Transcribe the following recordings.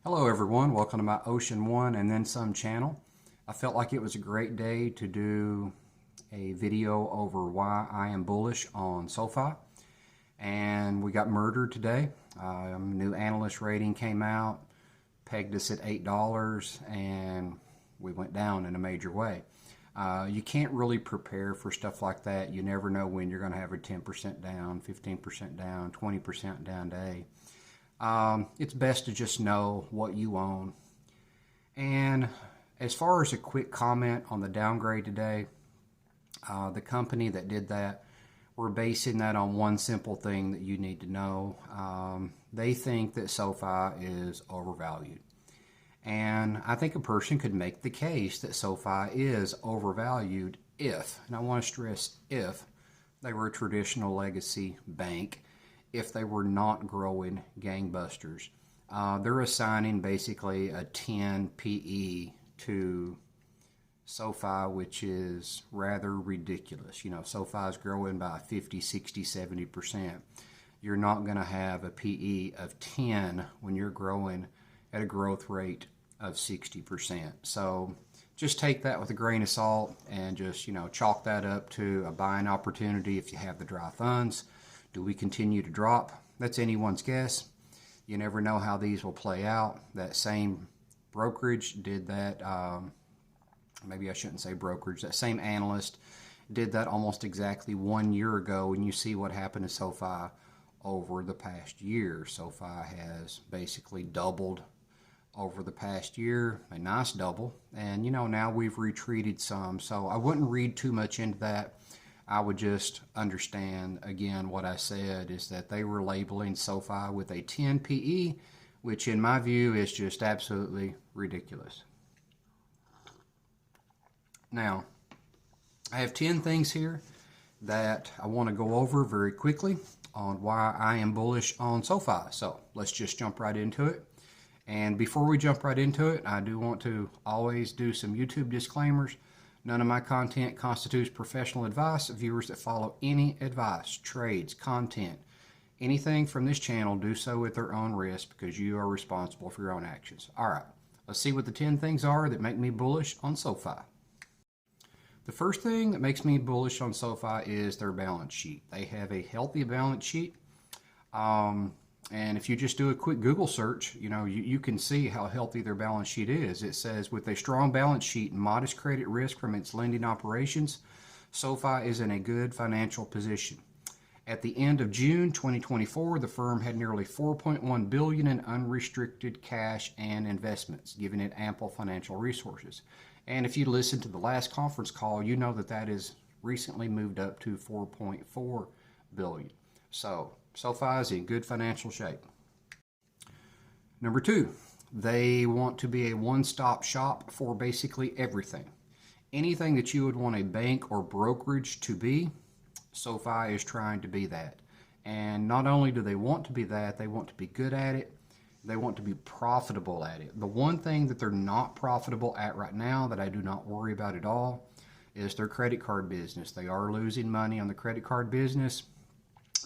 Hello everyone, welcome to my Ocean One and Then Some channel. I felt like it was a great day to do a video over why I am bullish on SOFI, and we got murdered today. New analyst rating came out, pegged us at $8, and we went down in a major way. You can't really prepare for stuff like that. You never know when you're going to have a 10% down, 15% down, 20% down day. It's best to just know what you own. And as far as a quick comment on the downgrade today, the company that did that, we're basing that on one simple thing that you need to know. They think that SOFI is overvalued. And I think a person could make the case that SOFI is overvalued if, and I want to stress if, they were a traditional legacy bank, if they were not growing gangbusters. They're assigning basically a 10 PE to SOFI, which is rather ridiculous. You know, SOFI is growing by 50, 60, 70%. You're not going to have a PE of 10 when you're growing at a growth rate of 60%. So just take that with a grain of salt and just, chalk that up to a buying opportunity if you have the dry funds. Do we continue to drop? That's anyone's guess. You never know how these will play out. That same brokerage did that, maybe I shouldn't say brokerage, that same analyst did that almost exactly 1 year ago, and you see what happened to SOFI over the past year. SOFI has basically doubled over the past year, a nice double, and now we've retreated some, so I wouldn't read too much into that. I would just understand, again, what I said is that they were labeling SOFI with a 10 PE, which in my view is just absolutely ridiculous. Now, I have 10 things here that I want to go over very quickly on why I am bullish on SOFI. So let's just jump right into it. And before we jump right into it, I do want to always do some YouTube disclaimers. None of my content constitutes professional advice. Viewers that follow any advice, trades, content, anything from this channel do so at their own risk because you are responsible for your own actions. All right, let's see what the 10 things are that make me bullish on SOFI. The first thing that makes me bullish on SOFI is their balance sheet. They have a healthy balance sheet. And if you just do a quick Google search, you can see how healthy their balance sheet is. It says, with a strong balance sheet and modest credit risk from its lending operations, SOFI is in a good financial position. At the end of June 2024, the firm had nearly $4.1 billion in unrestricted cash and investments, giving it ample financial resources. And if you listen to the last conference call, you know that that is recently moved up to $4.4 billion. So SOFI is in good financial shape. Number two, they want to be a one-stop shop for basically everything. Anything that you would want a bank or brokerage to be, SOFI is trying to be that. And not only do they want to be that, they want to be good at it. They want to be profitable at it. The one thing that they're not profitable at right now that I do not worry about at all is their credit card business. They are losing money on the credit card business.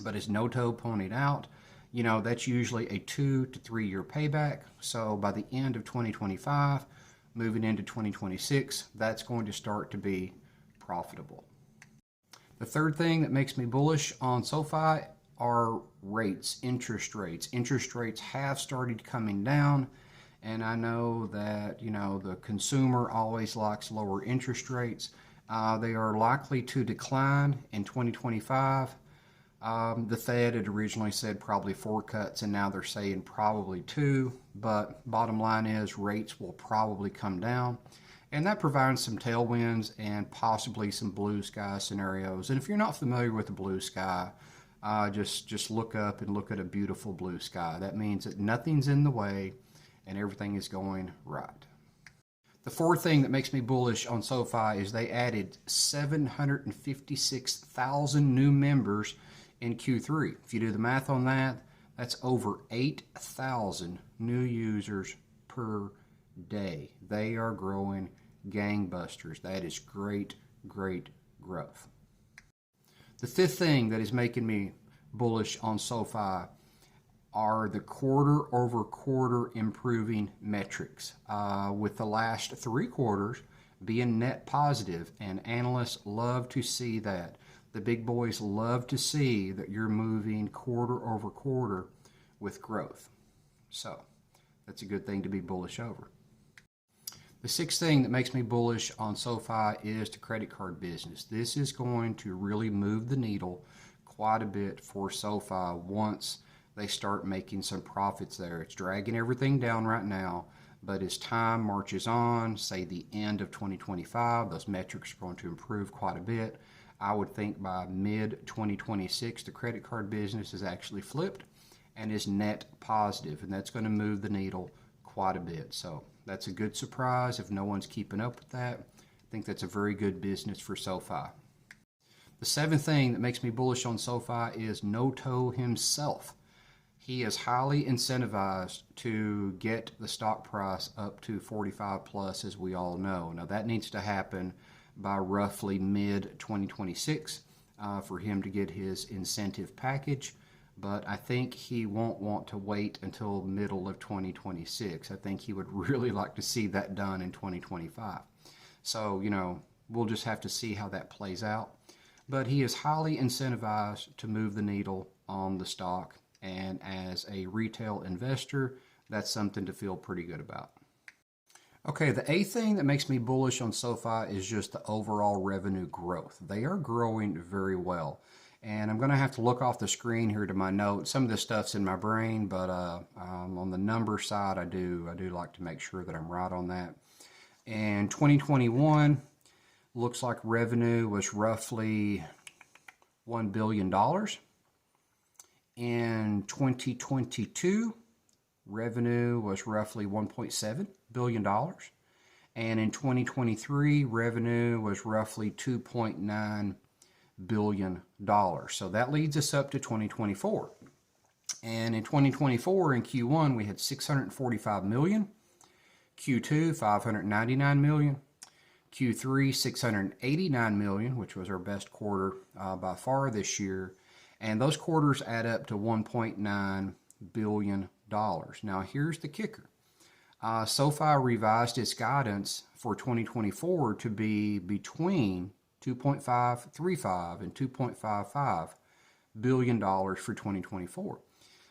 But as Noto pointed out, that's usually a 2 to 3 year payback. So by the end of 2025, moving into 2026, that's going to start to be profitable. The third thing that makes me bullish on SOFI are rates, interest rates. Interest rates have started coming down. And I know that, the consumer always likes lower interest rates. They are likely to decline in 2025. The Fed had originally said probably 4 cuts, and now they're saying probably 2. But bottom line is rates will probably come down, and that provides some tailwinds and possibly some blue sky scenarios. And if you're not familiar with the blue sky, just look up and look at a beautiful blue sky. That means that nothing's in the way and everything is going right. The fourth thing that makes me bullish on SOFI is they added 756,000 new members in Q3. If you do the math on that, that's over 8,000 new users per day. They are growing gangbusters. That is great, great growth. The fifth thing that is making me bullish on SOFI are the quarter-over-quarter improving metrics, with the last 3 quarters being net positive, and analysts love to see that. The big boys love to see that you're moving quarter-over-quarter with growth. So that's a good thing to be bullish over. The 6th thing that makes me bullish on SoFi is the credit card business. This is going to really move the needle quite a bit for SoFi once they start making some profits there. It's dragging everything down right now, but as time marches on, say the end of 2025, those metrics are going to improve quite a bit. I would think by mid-2026, the credit card business is actually flipped and is net positive, and that's going to move the needle quite a bit. So that's a good surprise if no one's keeping up with that. I think that's a very good business for SoFi. The 7th thing that makes me bullish on SoFi is Noto himself. He is highly incentivized to get the stock price up to 45 plus, as we all know. Now that needs to happen by roughly mid-2026 for him to get his incentive package. But I think he won't want to wait until middle of 2026. I think he would really like to see that done in 2025. So, we'll just have to see how that plays out. But he is highly incentivized to move the needle on the stock. And as a retail investor, that's something to feel pretty good about. Okay, the 8th thing that makes me bullish on SoFi is just the overall revenue growth. They are growing very well. And I'm going to have to look off the screen here to my notes. Some of this stuff's in my brain, but on the number side, I do like to make sure that I'm right on that. And 2021 looks like revenue was roughly $1 billion. In 2022, revenue was roughly $1.7 billion. And in 2023, revenue was roughly $2.9 billion. So that leads us up to 2024. And in 2024, in Q1, we had $645 million. Q2, $599 million. Q3, $689 million, which was our best quarter by far this year. And those quarters add up to $1.9 billion. Now, here's the kicker. SoFi revised its guidance for 2024 to be between $2.535 and $2.55 billion for 2024.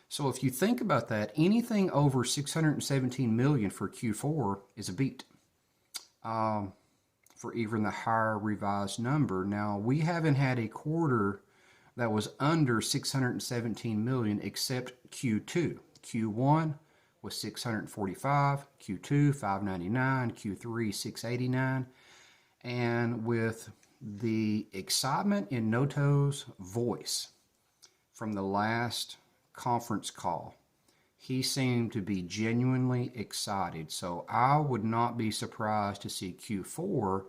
So if you think about that, anything over $617 million for Q4 is a beat for even the higher revised number. Now, we haven't had a quarter that was under $617 million except Q2. Q1 was $645, Q2 $599, Q3 $689, and with the excitement in Noto's voice from the last conference call, he seemed to be genuinely excited. So I would not be surprised to see Q4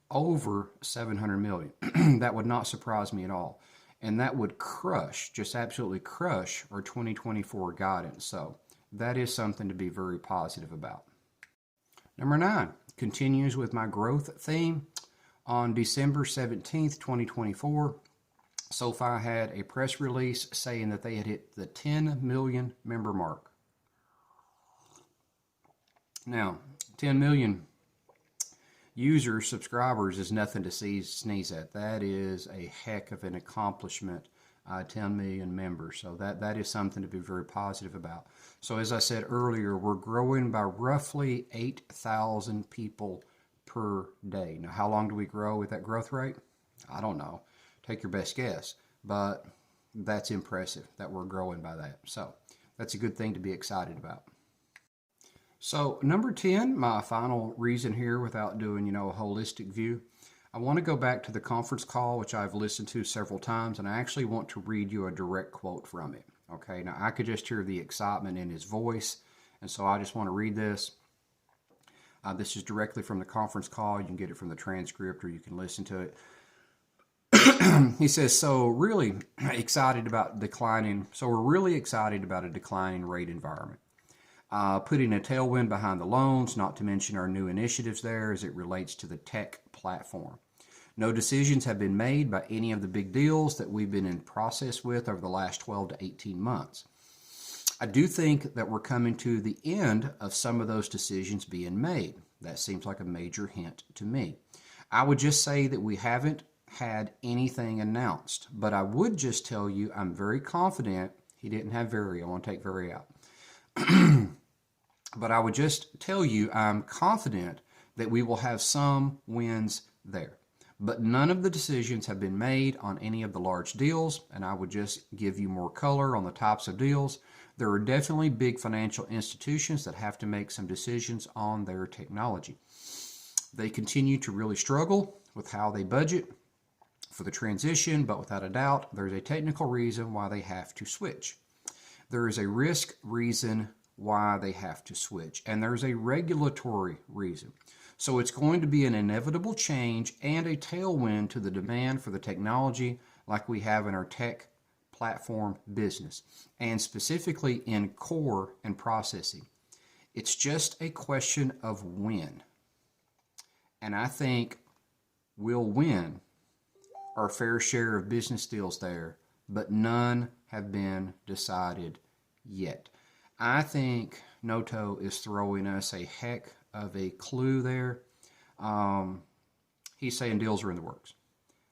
over $700 million. That would not surprise me at all. And that would crush, just absolutely crush, our 2024 guidance. So that is something to be very positive about. Number 9 continues with my growth theme. On December 17th, 2024, SoFi had a press release saying that they had hit the 10 million member mark. Now, 10 million users, subscribers is nothing to sneeze at. That is a heck of an accomplishment, 10 million members. So that is something to be very positive about. So as I said earlier, we're growing by roughly 8,000 people per day. Now, how long do we grow with that growth rate? I don't know. Take your best guess. But that's impressive that we're growing by that. So that's a good thing to be excited about. So number 10, my final reason here without doing, a holistic view, I want to go back to the conference call, which I've listened to several times, and I actually want to read you a direct quote from it. Okay, now I could just hear the excitement in his voice, and so I just want to read this. This is directly from the conference call. You can get it from the transcript or you can listen to it. He says, we're really excited about a declining rate environment. Putting a tailwind behind the loans, not to mention our new initiatives there as it relates to the tech platform. No decisions have been made by any of the big deals that we've been in process with over the last 12 to 18 months. I do think that we're coming to the end of some of those decisions being made. That seems like a major hint to me. I would just say that we haven't had anything announced, but I would just tell you I'm very confident. He didn't have very, I want to take very out. But I would just tell you I'm confident that we will have some wins there. But none of the decisions have been made on any of the large deals, and I would just give you more color on the types of deals. There are definitely big financial institutions that have to make some decisions on their technology. They continue to really struggle with how they budget for the transition, but without a doubt, there's a technical reason why they have to switch. There is a risk reason why they have to switch, and there's a regulatory reason. So it's going to be an inevitable change and a tailwind to the demand for the technology like we have in our tech platform business, and specifically in core and processing. It's just a question of when. And I think we'll win our fair share of business deals there, but none have been decided yet. I think Noto is throwing us a heck of a clue there. He's saying deals are in the works.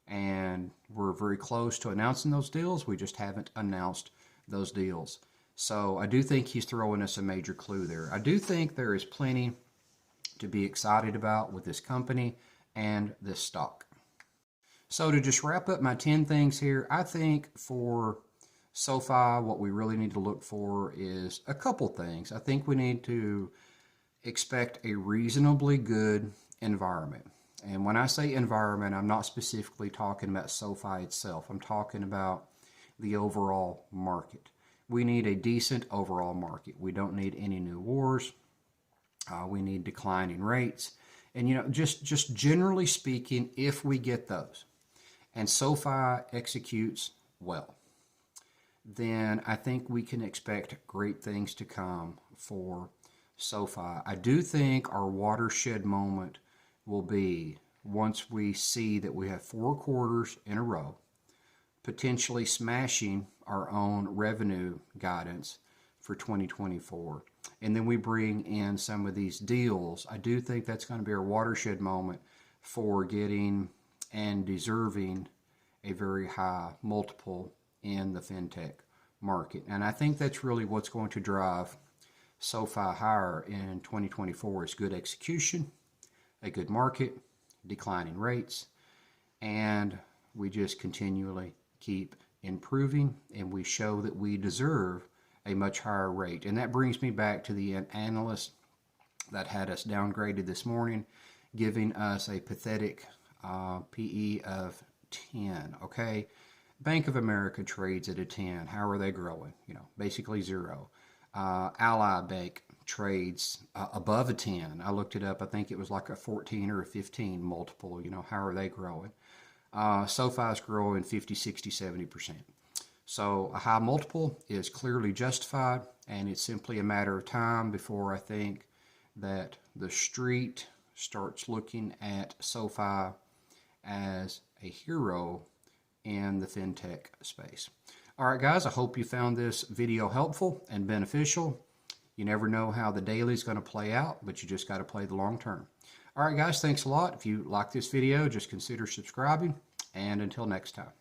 And we're very close to announcing those deals. We just haven't announced those deals. So I do think he's throwing us a major clue there. I do think there is plenty to be excited about with this company and this stock. So to just wrap up my 10 things here, I think for SOFI, what we really need to look for is a couple things. I think we need to expect a reasonably good environment. And when I say environment, I'm not specifically talking about SOFI itself. I'm talking about the overall market. We need a decent overall market. We don't need any new wars. We need declining rates. And, you know, just generally speaking, if we get those and SOFI executes well, then I think we can expect great things to come for SOFI. I do think our watershed moment will be once we see that we have 4 quarters in a row, potentially smashing our own revenue guidance for 2024. And then we bring in some of these deals. I do think that's going to be our watershed moment for getting and deserving a very high multiple in the fintech market. And I think that's really what's going to drive SOFI higher in 2024 is good execution, a good market, declining rates, and we just continually keep improving, and we show that we deserve a much higher rate. And that brings me back to the analyst that had us downgraded this morning, giving us a pathetic PE of 10, okay? Bank of America trades at a 10. How are they growing? You know, basically zero. Ally Bank trades above a 10. I looked it up. I think it was like a 14 or a 15 multiple. You know, how are they growing? SOFI is growing 50, 60, 70%. So a high multiple is clearly justified, and it's simply a matter of time before I think that the street starts looking at SOFI as a hero in the fintech space. All right, guys, I hope you found this video helpful and beneficial. You never know how the daily is going to play out, but you just got to play the long term. All right, guys, thanks a lot. If you like this video, just consider subscribing, and until next time.